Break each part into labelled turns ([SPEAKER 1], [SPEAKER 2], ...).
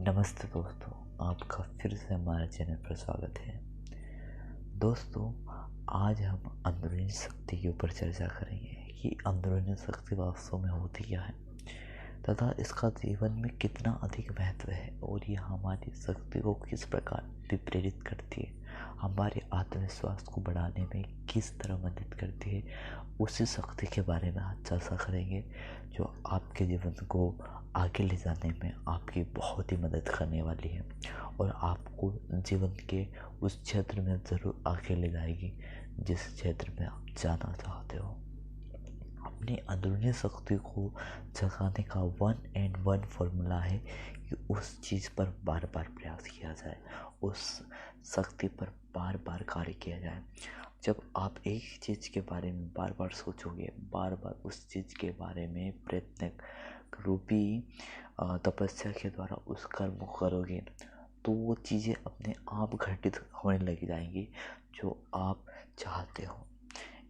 [SPEAKER 1] नमस्ते दोस्तों, आपका फिर से हमारे चैनल पर स्वागत है। दोस्तों, आज हम अंदरूनी शक्ति के ऊपर चर्चा करेंगे कि अंदरूनी शक्ति वास्तव में होती क्या है तथा इसका जीवन में कितना अधिक महत्व है और यह हमारी शक्ति को किस प्रकार प्रेरित करती है, हमारे आत्मविश्वास को बढ़ाने में किस तरह मदद करती है। उसी शक्ति के बारे में आज चर्चा करेंगे जो आपके जीवन को आगे ले जाने में आपकी बहुत ही मदद करने वाली है और आपको जीवन के उस क्षेत्र में ज़रूर आगे ले जाएगी जिस क्षेत्र में आप जाना चाहते हो। अपनी अंदरूनी शक्ति को जगाने का वन फॉर्मूला है कि उस चीज़ पर बार बार प्रयास किया जाए, उस शक्ति पर बार बार कार्य किया जाए। जब आप एक चीज़ के बारे में बार बार सोचोगे, बार बार उस चीज़ के बारे में प्रयत्न रूपी तपस्या के द्वारा उस कर्म को करोगे तो वो चीज़ें अपने आप घटित होने लग जाएंगी जो आप चाहते हो।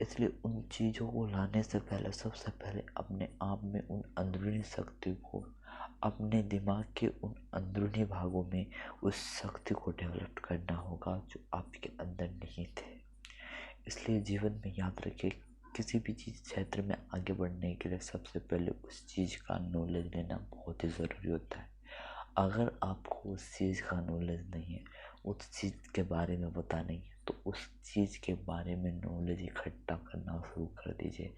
[SPEAKER 1] इसलिए उन चीज़ों को लाने से पहले सबसे पहले अपने आप में उन अंदरूनी शक्ति को, अपने दिमाग के उन अंदरूनी भागों में उस शक्ति को डेवलप करना होगा जो आपके अंदर नहीं थे। इसलिए जीवन में याद रखिए, किसी भी चीज़ क्षेत्र में आगे बढ़ने के लिए सबसे पहले उस चीज़ का नॉलेज लेना बहुत ही ज़रूरी होता है। अगर आपको उस चीज़ का नॉलेज नहीं है, उस चीज़ के बारे में पता नहीं है, तो उस चीज़ के बारे में नॉलेज इकट्ठा करना शुरू कर दीजिए,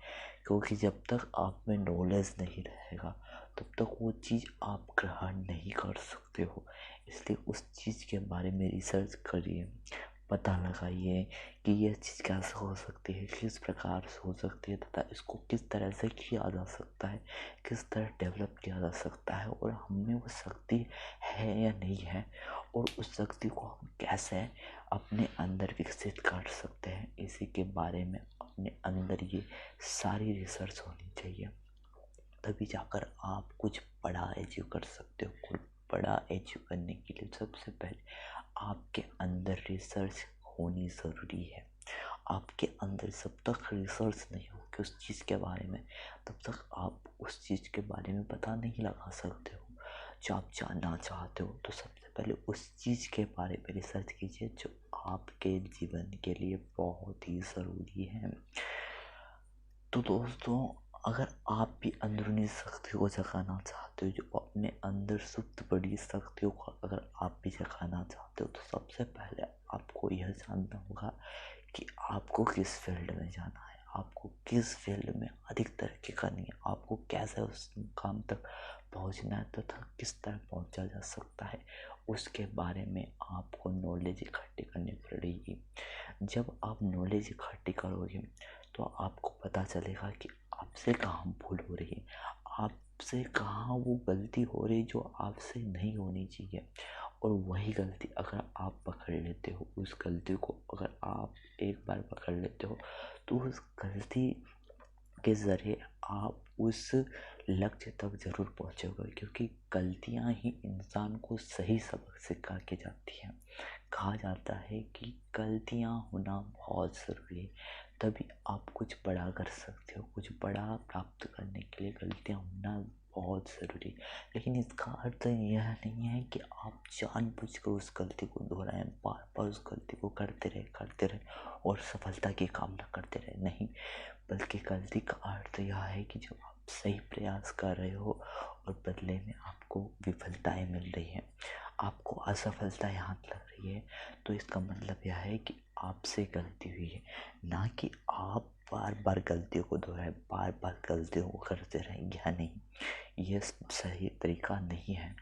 [SPEAKER 1] क्योंकि जब तक आप में नॉलेज नहीं रहेगा तब तक वो चीज़ आप ग्रहण नहीं कर सकते हो। इसलिए उस चीज़ के बारे में रिसर्च करिए, पता लगाइए कि यह चीज़ कैसे हो सकती है, किस प्रकार से हो सकती है तथा इसको किस तरह से किया जा सकता है, किस तरह डेवलप किया जा सकता है और हम में वो शक्ति है या नहीं है और उस शक्ति को हम कैसे अपने अंदर विकसित कर सकते हैं। इसी के बारे में अपने अंदर ये सारी रिसर्च होनी चाहिए, तभी जाकर आप कुछ बड़ा अचीव कर सकते हो। कुछ बड़ा अचीव करने के लिए सबसे पहले आपके अंदर रिसर्च होनी ज़रूरी है। आपके अंदर जब तक रिसर्च नहीं होगी उस चीज़ के बारे में, तब तक आप उस चीज़ के बारे में पता नहीं लगा सकते हो जो आप जानना चाहते हो। तो सबसे पहले उस चीज़ के बारे में रिसर्च कीजिए जो आपके जीवन के लिए बहुत ही ज़रूरी है। तो दोस्तों, अगर आप भी अंदरूनी शक्ति को जगाना चाहते हो, जो अपने अंदर सुप्त पड़ी शक्तियों को अगर आप भी जगाना चाहते हो, तो सबसे पहले आपको यह जानना होगा कि आपको किस फील्ड में जाना है, आपको किस फील्ड में अधिक तरक्की करनी है, आपको कैसे उस मुकाम तक पहुंचना है तथा किस तरह पहुंचा जा सकता है, उसके बारे में आपको नॉलेज इकट्ठी करनी पड़ेगी। जब आप नॉलेज इकट्ठी करोगे तो आपको पता चलेगा कि आपसे कहाँ भूल हो रही है, आपसे कहाँ वो गलती हो रही जो आपसे नहीं होनी चाहिए। और वही गलती अगर आप पकड़ लेते हो, उस गलती को अगर आप एक बार पकड़ लेते हो तो उस गलती के ज़रिए आप उस लक्ष्य तक ज़रूर पहुँचोगे, क्योंकि गलतियाँ ही इंसान को सही सबक सिखा के जाती हैं। कहा जाता है कि गलतियाँ होना बहुत ज़रूरी है, तभी आप कुछ बड़ा कर सकते हो। कुछ बड़ा प्राप्त करने के लिए गलतियाँ होना बहुत ज़रूरी है, लेकिन इसका अर्थ यह नहीं है कि आप जानबूझकर उस गलती को दोहराएं, बार बार उस गलती को करते रहे और सफलता की कामना करते रहे। नहीं, बल्कि गलती का अर्थ यह है कि जब आप सही प्रयास कर रहे हो और बदले में आपको विफलताएं मिल रही हैं, आपको असफलताएं हाथ लग रही है, तो इसका मतलब यह है कि आपसे गलती हुई है, ना कि आप बार बार गलतियों को दोहराएं, बार बार गलतियों को करते रहें। या नहीं, यह सही तरीका नहीं है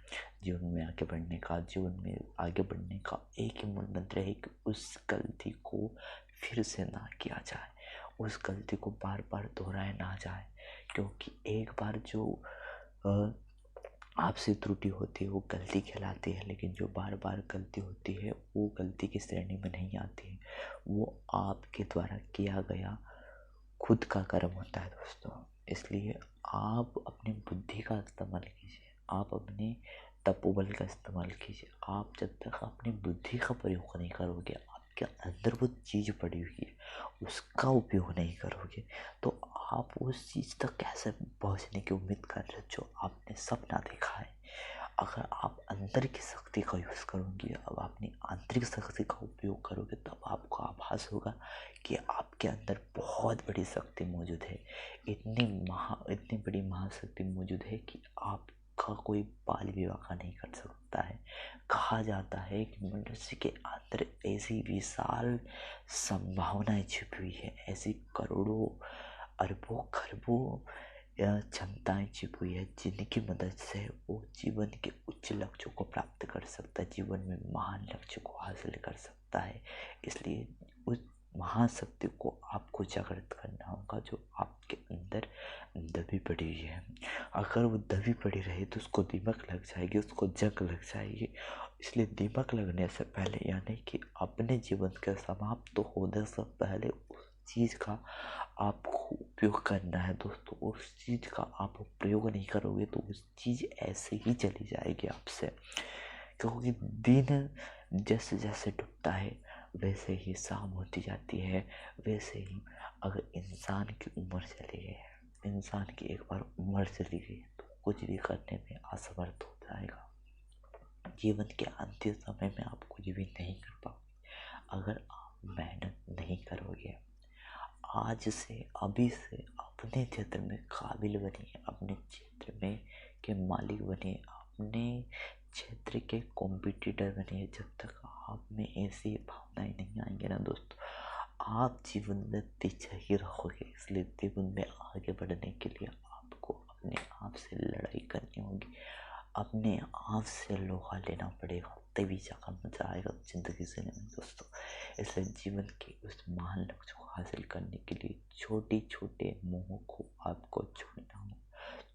[SPEAKER 1] जीवन में आगे बढ़ने का। जीवन में आगे बढ़ने का एक ही मूल मंत्र है कि उस गलती को फिर से ना किया जाए, उस गलती को बार बार दोहराया ना जाए, क्योंकि एक बार जो आपसे त्रुटि होती है वो गलती कहलाती है, लेकिन जो बार बार गलती होती है वो गलती की श्रेणी में नहीं आती है, वो आपके द्वारा किया गया खुद का कर्म होता है दोस्तों। इसलिए आप अपनी बुद्धि का इस्तेमाल कीजिए, आप अपने तपोबल का इस्तेमाल कीजिए। आप जब तक अपनी बुद्धि का प्रयोग नहीं करोगे, आपके अंदर वो चीज़ पड़ी हुई है उसका उपयोग नहीं करोगे, तो आप उस चीज़ तक कैसे पहुंचने की उम्मीद कर रहे हो जो आपने सपना देखा है। अगर आप अंदर की शक्ति का यूज़ करोगे, अब अपनी आंतरिक शक्ति का उपयोग करोगे, तब आपको आभास होगा कि आपके अंदर बहुत बड़ी शक्ति मौजूद है। इतनी बड़ी महाशक्ति मौजूद है कि आपका कोई बाल विवाह नहीं कर सकता है। कहा जाता है कि मनुष्य के अंदर ऐसी विशाल संभावनाएं छिपी हुई है, ऐसी करोड़ों अरबों खरबों क्षमताएं छिपी हुई है, जिनकी मदद से वो जीवन के उच्च लक्ष्यों को प्राप्त कर सकता है, जीवन में महान लक्ष्य को हासिल कर सकता है। इसलिए उस महाशक्ति को आपको जागृत करना होगा जो आपके अंदर दबी पड़ी हुई है। अगर वो दबी पड़ी रही तो उसको दीमक लग जाएगी, उसको जंग लग जाएगी। इसलिए दीमक लगने से पहले, यानी कि अपने जीवन के समाप्त होने से पहले, उस चीज़ का आपको उपयोग करना है दोस्तों। उस चीज़ का आप प्रयोग नहीं करोगे तो उस चीज़ ऐसे ही चली जाएगी आपसे, क्योंकि दिन जैसे जैसे डूबता है वैसे ही शाम होती जाती है। वैसे ही अगर इंसान की उम्र चली गई है, इंसान की एक बार उम्र चली गई तो कुछ भी करने में असमर्थ हो जाएगा। जीवन के अंतिम समय में आप कुछ भी नहीं कर पाओगे अगर आप मेहनत नहीं करोगे। आज से, अभी से अपने क्षेत्र में काबिल बनिए, अपने क्षेत्र में के मालिक बनिए, अपने क्षेत्र के कॉम्पिटिटर बनिए। जब तक आप में ऐसी भावनाएं नहीं आएंगे ना दोस्तों, आप जीवन में पीछे ही रहोगे। इसलिए जीवन में आगे बढ़ने के लिए आपको अपने आप से लड़ाई करनी होगी, अपने आप से लोहा लेना पड़ेगा, तभी जाकर मजा आएगा जिंदगी जीने में दोस्तों। इसलिए जीवन के उस महान लक्ष्य को हासिल करने के लिए छोटे छोटे मोहों को आपको छोड़ना होगा,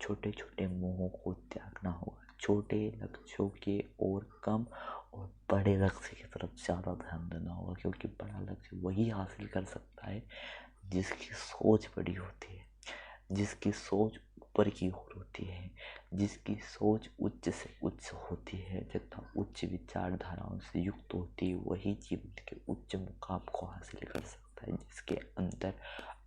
[SPEAKER 1] छोटे छोटे मोहों को त्यागना होगा, छोटे लक्ष्यों के और कम और बड़े लक्ष्य की तरफ ज़्यादा ध्यान देना होगा। क्योंकि बड़ा लक्ष्य वही हासिल कर सकता है जिसकी सोच बड़ी होती है, जिसकी सोच ऊपर की ओर होती है, जिसकी सोच उच्च से उच्च होती है, तथा उच्च विचारधाराओं से युक्त होती है, वही जीवन के उच्च मुकाम को हासिल कर सकता है। जिसके अंदर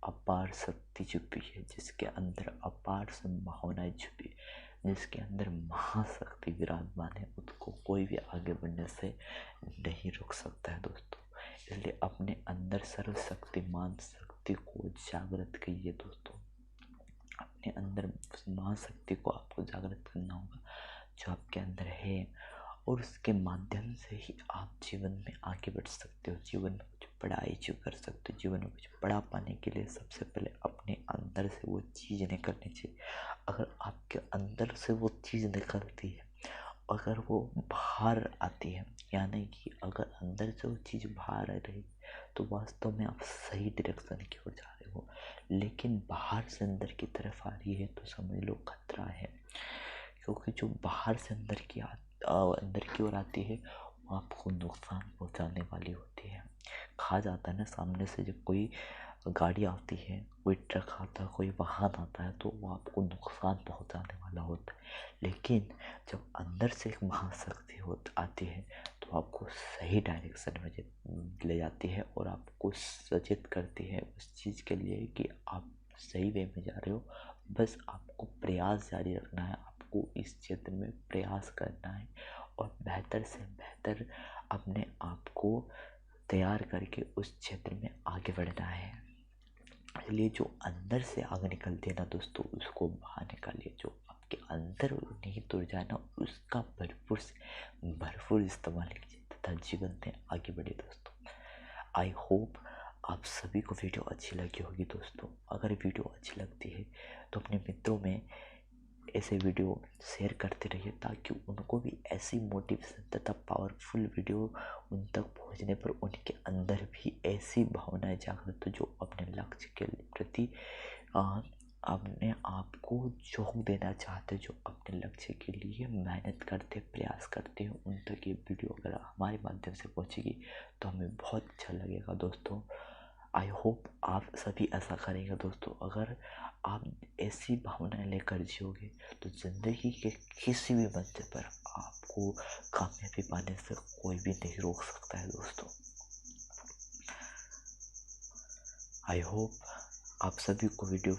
[SPEAKER 1] अपार शक्ति छुपी है, जिसके अंदर अपार संभावनाएं छुपी है, जिसके अंदर महाशक्ति विराजमान है, उसको कोई भी आगे बढ़ने से नहीं रोक सकता है दोस्तों। इसलिए अपने अंदर सर्वशक्तिमान शक्ति को जागृत कीजिए दोस्तों। अपने अंदर उस महाशक्ति को आपको जागृत करना होगा जो आपके अंदर है, और उसके माध्यम से ही आप जीवन में आगे बढ़ सकते हो, जीवन में कुछ बड़ा अचीव कर सकते हो। जीवन में कुछ बड़ा पाने के लिए सबसे पहले अपने अंदर से वो चीज़ निकलनी चाहिए। अगर आपके अंदर से वो चीज़ निकलती है, अगर वो बाहर आती है, यानी कि अगर अंदर से वो चीज़ बाहर आ रही तो वास्तव में आप सही डायरेक्शन की ओर जा रहे हो। लेकिन बाहर से अंदर की तरफ आ रही है तो समझ लो खतरा है, क्योंकि जो बाहर से अंदर की ओर आती है वो आपको नुकसान पहुंचाने वाली होती है। कहा जाता है ना, सामने से जब कोई गाड़ी आती है, कोई ट्रक आता है, कोई वाहन आता है, तो वो आपको नुकसान पहुंचाने वाला होता है। लेकिन जब अंदर से एक महाशक्ति आती है तो आपको सही डायरेक्शन में ले जाती है और आपको सचेत करती है उस चीज़ के लिए कि आप सही वे में जा रहे हो। बस आपको प्रयास जारी रखना है, आपको इस क्षेत्र में प्रयास करना है और बेहतर से बेहतर अपने आप को तैयार करके उस क्षेत्र में आगे बढ़ना है। इसलिए जो अंदर से आग निकलती है ना दोस्तों, उसको बाहर निकालिए। जो आपके अंदर नहीं तुर जाए ना, उसका भरपूर इस्तेमाल कीजिए तथा जीवन में आगे बढ़े दोस्तों। आई होप आप सभी को वीडियो अच्छी लगी होगी दोस्तों। अगर वीडियो अच्छी लगती है तो अपने मित्रों में ऐसे वीडियो शेयर करते रहिए, ताकि उनको भी ऐसी मोटिवेशन तथा पावरफुल वीडियो उन तक पहुंचने पर उनके अंदर भी ऐसी भावनाएं जागृत हो जो अपने लक्ष्य के प्रति अपने आप को झोंक देना चाहते, जो अपने लक्ष्य के लिए मेहनत करते, प्रयास करते हैं। उन तक ये वीडियो अगर हमारे माध्यम से पहुंचेगी तो हमें बहुत अच्छा लगेगा दोस्तों। आई होप आप सभी ऐसा करेंगे दोस्तों। अगर आप ऐसी भावनाएं लेकर जियोगे तो ज़िंदगी के किसी भी मंजिल पर आपको कामयाबी पाने से कोई भी नहीं रोक सकता है दोस्तों। आई होप आप सभी को वीडियो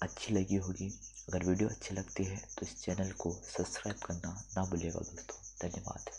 [SPEAKER 1] अच्छी लगी होगी अगर वीडियो अच्छी लगती है तो इस चैनल को सब्सक्राइब करना ना भूलिएगा दोस्तों। धन्यवाद।